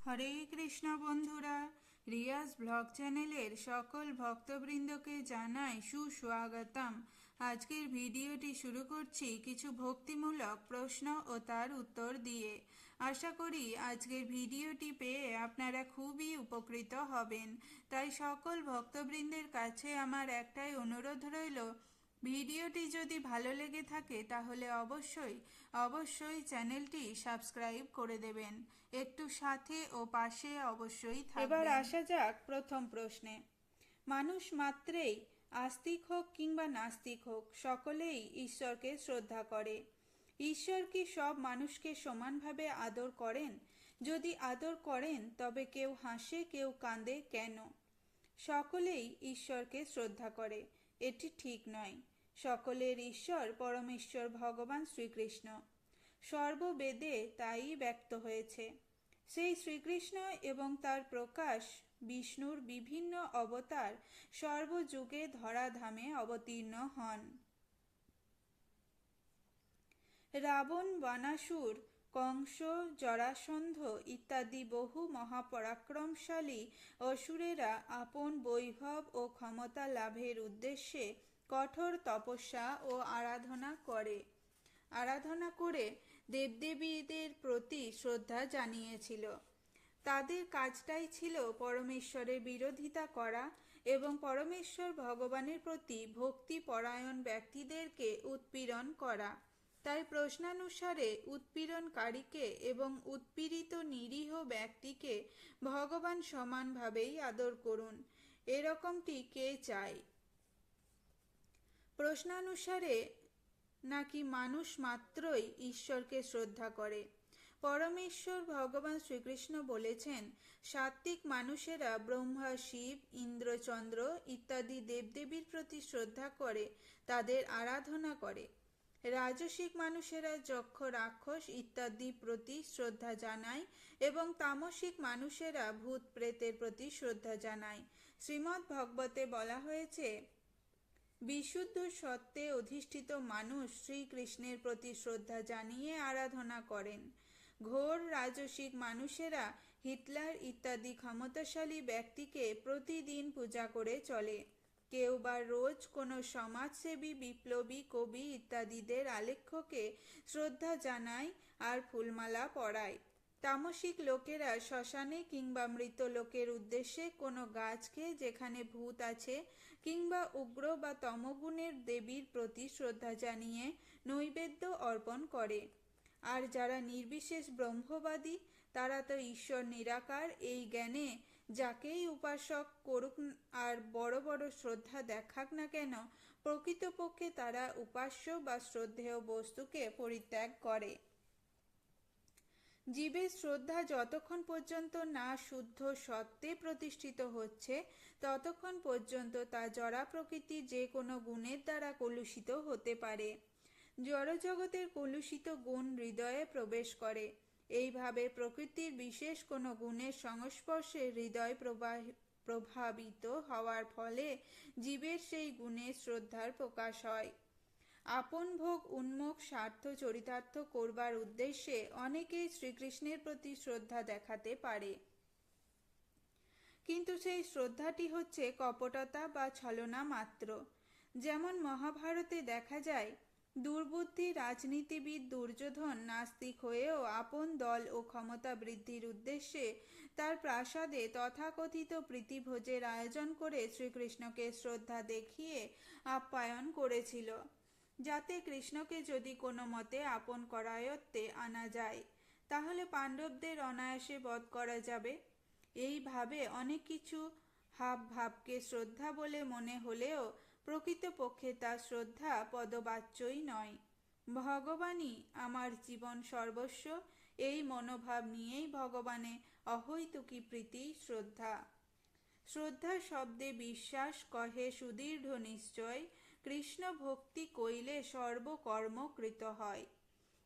হরে কৃষ্ণ বন্ধুরা, রিয়াজ ব্লগ চ্যানেলের সকল ভক্তবৃন্দকে জানাই সুস্বাগতম। আজকের ভিডিওটি শুরু করছি কিছু ভক্তিমূলক প্রশ্ন ও তার উত্তর দিয়ে। আশা করি আজকের ভিডিওটি পেয়ে আপনারা খুবই উপকৃত হবেন। তাই সকল ভক্তবৃন্দের কাছে আমার একটাই অনুরোধ রইল, ভিডিওটি যদি ভালো লেগে থাকে তাহলে অবশ্যই চ্যানেলটি সাবস্ক্রাইব করে দেবেন। একটু সাথে ও পাশে অবশ্যই থাকবেন। এবার আসা যাক প্রথম প্রশ্নে। মানুষ মাত্রেই আস্তিক হোক কিংবা নাস্তিক হোক, সকলেই ঈশ্বরকে শ্রদ্ধা করে। ঈশ্বর কি সব মানুষকে সমানভাবে আদর করেন? যদি আদর করেন তবে কেউ হাসে কেউ কাঁদে কেন? সকলেই ঈশ্বরকে শ্রদ্ধা করে, এটি ঠিক নয়। সকলের ঈশ্বর পরমেশ্বর ভগবান শ্রীকৃষ্ণ। সর্ববেদে তাই ব্যক্ত হয়েছে। সেই শ্রীকৃষ্ণ এবং তার প্রকাশ বিষ্ণুর বিভিন্ন অবতার সর্বযুগে ধরাধামে অবতীর্ণ হন। রাবণ, বানাসুর, কংস, জরাসন্ধ ইত্যাদি বহু মহাপরাক্রমশালী অসুরেরা আপন বৈভব ও ক্ষমতা লাভের উদ্দেশ্যে কঠোর তপস্যা ও আরাধনা করে দেবদেবীদের প্রতি শ্রদ্ধা জানিয়েছিল। তাদের কাজটাই ছিল পরমেশ্বরের বিরোধিতা করা এবং পরমেশ্বর ভগবানের প্রতি ভক্তি পরায়ণ ব্যক্তিদেরকে উৎপীড়ন করা। তাই প্রশ্নানুসারে উৎপীড়নকারীকে এবং উৎপীড়িত নিরীহ ব্যক্তিকে ভগবান সমানভাবেই আদর করুন। এরকমটি কে চায়? প্রশ্নানুসারে নাকি মানুষ মাত্রই ঈশ্বরকে শ্রদ্ধা করে? পরমেশ্বর ভগবান শ্রীকৃষ্ণ বলেছেন, সাত্ত্বিক মানুষেরা ব্রহ্মা, শিব, ইন্দ্র, চন্দ্র ইত্যাদি দেবদেবীর প্রতি শ্রদ্ধা করে, তাদের আরাধনা করে। রাজসিক মানুষেরা যক্ষ, রাক্ষস ইত্যাদি প্রতি শ্রদ্ধা জানায় এবং তামসিক মানুষেরা ভূত প্রেতের প্রতি শ্রদ্ধা জানায়। শ্রীমদ্ ভাগবতে বলা হয়েছে, বিশুদ্ধ সত্ত্বে অধিষ্ঠিত মানুষ শ্রীকৃষ্ণের প্রতি শ্রদ্ধা জানিয়ে আরাধনা করেন। ঘোর রাজসিক মানুষেরা হিটলার ইত্যাদি ক্ষমতাশালী ব্যক্তিকে প্রতিদিন পূজা করে চলে। কেউ বা রোজ কোনো সমাজসেবী, বিপ্লবী, কবি ইত্যাদিদের আলেখ্যকে শ্রদ্ধা জানায় আর ফুলমালা পরায়। তামসিক লোকেরা শ্মশানে কিংবা মৃত লোকের উদ্দেশ্যে কোনো গাছকে, যেখানে ভূত আছে, কিংবা উগ্র বা তমগুণের দেবীর প্রতি শ্রদ্ধা জানিয়ে নৈবেদ্য অর্পণ করে। আর যারা নির্বিশেষ ব্রহ্মবাদী, তারা তো ঈশ্বর নিরাকার এই জ্ঞানে যাকেই উপাসক করুক আর বড় বড় শ্রদ্ধা দেখাক না কেন, প্রকৃতপক্ষে তারা উপাস্য বা শ্রদ্ধেয় বস্তুকে পরিত্যাগ করে। জীবের শ্রদ্ধা যতক্ষণ পর্যন্ত না শুদ্ধ সত্ত্বে প্রতিষ্ঠিত হচ্ছে, ততক্ষণ পর্যন্ত তা জড়া প্রকৃতির যে কোনো গুণের দ্বারা কলুষিত হতে পারে। জড়জগতের কলুষিত গুণ হৃদয়ে প্রবেশ করে। এইভাবে প্রকৃতির বিশেষ কোনো গুণের সংস্পর্শে হৃদয় প্রভাবিত হওয়ার ফলে জীবের সেই গুণের শ্রদ্ধার প্রকাশ হয়। আপন ভোগ উন্মুখ স্বার্থ চরিতার্থ করবার উদ্দেশ্যে অনেকেই শ্রীকৃষ্ণের প্রতি শ্রদ্ধা দেখাতে পারে, কিন্তু সেই শ্রদ্ধাটি হচ্ছে কপটতা বা ছলনা মাত্র। যেমন মহাভারতে দেখা যায়, দুর্বুদ্ধি রাজনীতিবিদ দুর্যোধন নাস্তিক হয়েও আপন দল ও ক্ষমতা বৃদ্ধির উদ্দেশ্যে তার প্রাসাদে তথাকথিত প্রীতিভোজের আয়োজন করে শ্রীকৃষ্ণকে শ্রদ্ধা দেখিয়ে আপ্যায়ন করেছিল, যাতে কৃষ্ণকে যদি কোনো মতে আপন করায়ত্তে আনা যায়, তাহলে পাণ্ডবদের অনায়াসে বধ করা যাবে। এইভাবে অনেক কিছু ভাবকে শ্রদ্ধা বলে মনে হলেও প্রকৃতপক্ষে তা শ্রদ্ধা পদবাচ্যই নয়। ভগবানই আমার জীবন সর্বস্ব, এই মনোভাব নিয়েই ভগবানে অহৈতুকী প্রীতি শ্রদ্ধা। শ্রদ্ধা শব্দে বিশ্বাস কহে সুদৃঢ় নিশ্চয়, কৃষ্ণ ভক্তি কইলে সর্বকর্ম কৃত হয়।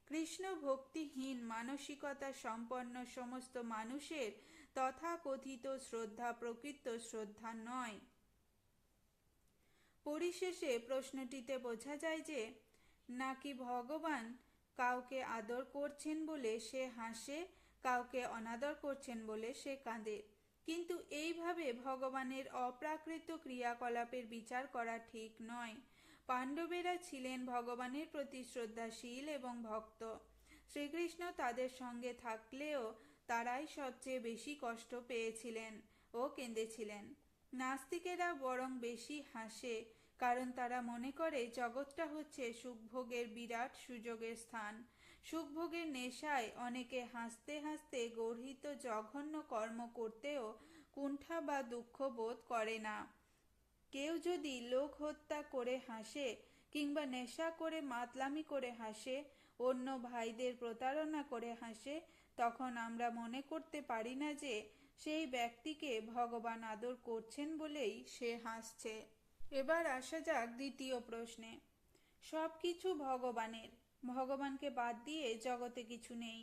কৃষ্ণ ভক্তিহীন মানসিকতা সম্পন্ন সমস্ত মানুষের তথাকথিত শ্রদ্ধা প্রকৃত শ্রদ্ধা নয়। পরিশেষে প্রশ্নটিতে বোঝা যায় যে, নাকি ভগবান কাউকে আদর করছেন বলে সে হাসে, কাউকে অনাদর করছেন বলে সে কাঁদে। কিন্তু এইভাবে ভগবানের অপ্রাকৃত ক্রিয়াকলাপের বিচার করা ঠিক নয়। পাণ্ডবেরা ছিলেন ভগবানের প্রতি শ্রদ্ধাশীল এবং ভক্ত। শ্রীকৃষ্ণ তাদের সঙ্গে থাকলেও তারাই সবচেয়ে বেশি কষ্ট পেয়েছিলেন ও কেঁদেছিলেন। নাস্তিকেরা বরং বেশি হাসে, কারণ তারা মনে করে জগৎটা হচ্ছে সুখভোগের বিরাট সুযোগের স্থান। সুখভোগের নেশায় অনেকে হাসতে হাসতে গর্হিত জঘন্য কর্ম করতেও কুণ্ঠা বা দুঃখ বোধ করে না। কেউ যদি লোক হত্যা করে হাসে কিংবা নেশা করে মাতলামি করে হাসে, অন্য ভাইদের প্রতারণা করে হাসে, তখন আমরা মনে করতে পারি না যে সেই ব্যক্তিকে ভগবান আদর করছেন বলেই সে হাসছে। এবার আসা যাক দ্বিতীয় প্রশ্নে। সব কিছু ভগবানের, ভগবানকে বাদ দিয়ে জগতে কিছু নেই,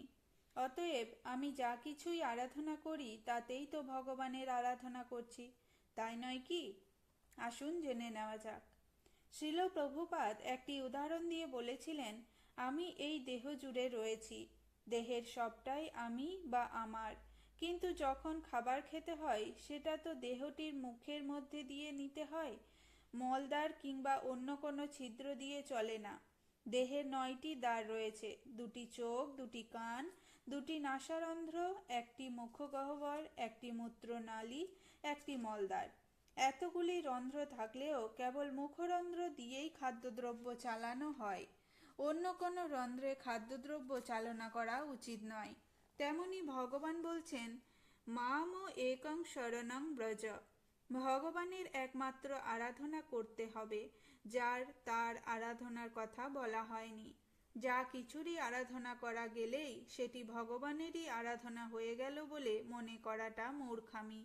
অতএব আমি যা কিছুই আরাধনা করি তাতেই তো ভগবানের আরাধনা করছি, তাই নয় কি? আসুন জেনে নেওয়া যাক। শ্রীল প্রভুপাদ একটি উদাহরণ দিয়ে বলেছিলেন, আমি এই দেহ জুড়ে রয়েছি, দেহের সবটাই আমি বা আমার, কিন্তু যখন খাবার খেতে হয় সেটা তো দেহটির মুখের মধ্যে দিয়ে নিতে হয়, মলদ্বার কিংবা অন্য কোনো ছিদ্র দিয়ে চলে না। দেহের 9টি দ্বার রয়েছে, 2টি চোখ, 2টি কান, 2টি নাসারন্ধ্র, 1টি মুখগহ্বর, 1টি মূত্রনালী, 1টি মলদ্বার। এতগুলি রন্ধ্র থাকলেও কেবল মুখরন্ধ্র দিয়েই খাদ্যদ্রব্য চালানো হয়, অন্য কোনো রন্ধ্রে খাদ্যদ্রব্য চালনা করা উচিত নয়। তেমনি ভগবান বলছেন, মাম একং শরণং ব্রজ, ভগবানের একমাত্র আরাধনা করতে হবে, যার তার আরাধনার কথা বলা হয়নি। যা কিছুরই আরাধনা করা গেলেই সেটি ভগবানেরই আরাধনা হয়ে গেল বলে মনে করাটা মূর্খামি।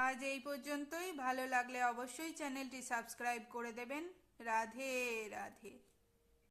আজ এই পর্যন্তই। ভালো লাগলে অবশ্যই চ্যানেলটি সাবস্ক্রাইব করে দেবেন। রাধে রাধে।